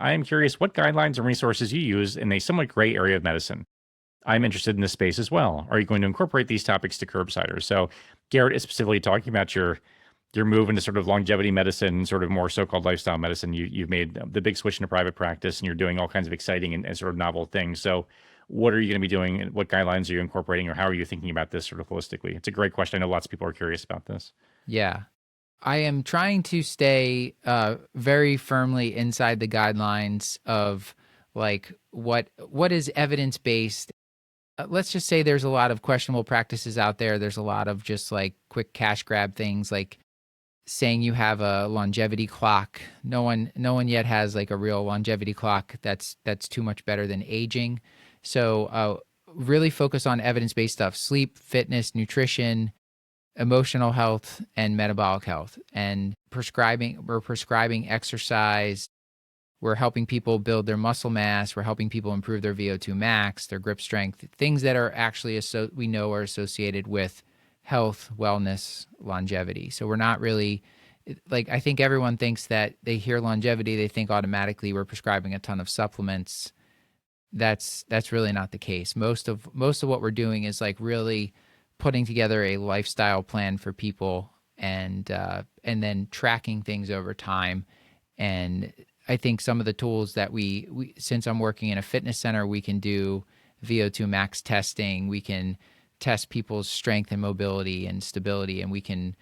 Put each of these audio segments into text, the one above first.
I am curious what guidelines and resources you use in a somewhat gray area of medicine. I'm interested in this space as well. Are you going to incorporate these topics to Curbsiders? So Garrett is specifically talking about your move into sort of longevity medicine, sort of more so-called lifestyle medicine. You've made the big switch into private practice, and you're doing all kinds of exciting and sort of novel things. So, what are you going to be doing? And what guidelines are you incorporating, or how are you thinking about this sort of holistically? It's a great question. I know lots of people are curious about this. Yeah. I am trying to stay very firmly inside the guidelines of like what is evidence based. Let's just say there's a lot of questionable practices out there. There's a lot of just like quick cash grab things, like saying you have a longevity clock. No one yet has like a real longevity clock that's too much better than aging. So really focus on evidence based stuff: sleep, fitness, nutrition, emotional health, and metabolic health. And we're prescribing exercise. We're helping people build their muscle mass. We're helping people improve their VO2 max, their grip strength, things that are actually we know are associated with health, wellness, longevity. So we're not really like, I think everyone thinks that they hear longevity, they think automatically we're prescribing a ton of supplements. That's really not the case. Most of what we're doing is like really putting together a lifestyle plan for people, and then tracking things over time. And I think some of the tools that we since I'm working in a fitness center, we can do VO2 max testing. We can test people's strength and mobility and stability, and we can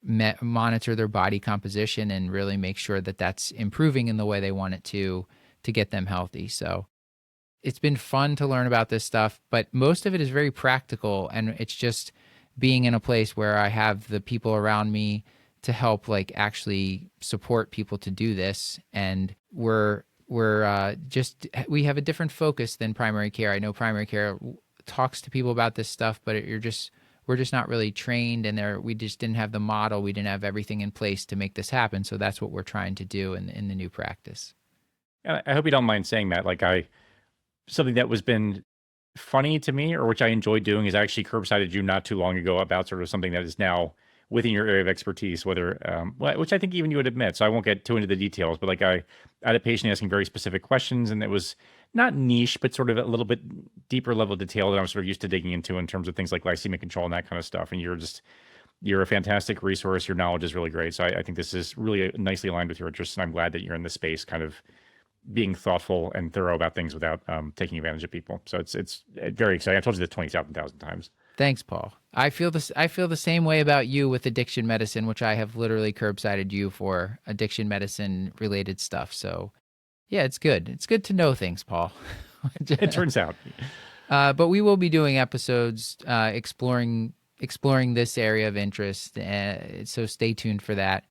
monitor their body composition and really make sure that that's improving in the way they want it to get them healthy. So it's been fun to learn about this stuff, but most of it is very practical, and it's just being in a place where I have the people around me to help like actually support people to do this. And we have a different focus than primary care. I know primary care talks to people about this stuff, but we're just not really trained, and we just didn't have the model. We didn't have everything in place to make this happen. So that's what we're trying to do in the new practice. And I hope you don't mind saying that. Something that was been funny to me, or which I enjoyed doing, is I actually curbsided you not too long ago about sort of something that is now within your area of expertise, which I think even you would admit. So I won't get too into the details, but like I had a patient asking very specific questions, and it was not niche, but sort of a little bit deeper level detail that I'm sort of used to digging into in terms of things like glycemic control and that kind of stuff. And you're a fantastic resource. Your knowledge is really great. So I think this is really nicely aligned with your interests, and I'm glad that you're in this space, kind of being thoughtful and thorough about things without taking advantage of people. So it's very exciting. I've told you this 20,000 times. Thanks, Paul. I feel the same way about you with addiction medicine, which I have literally curbsided you for addiction medicine related stuff. So yeah, it's good. It's good to know things, Paul. It turns out. But we will be doing episodes exploring this area of interest. So stay tuned for that.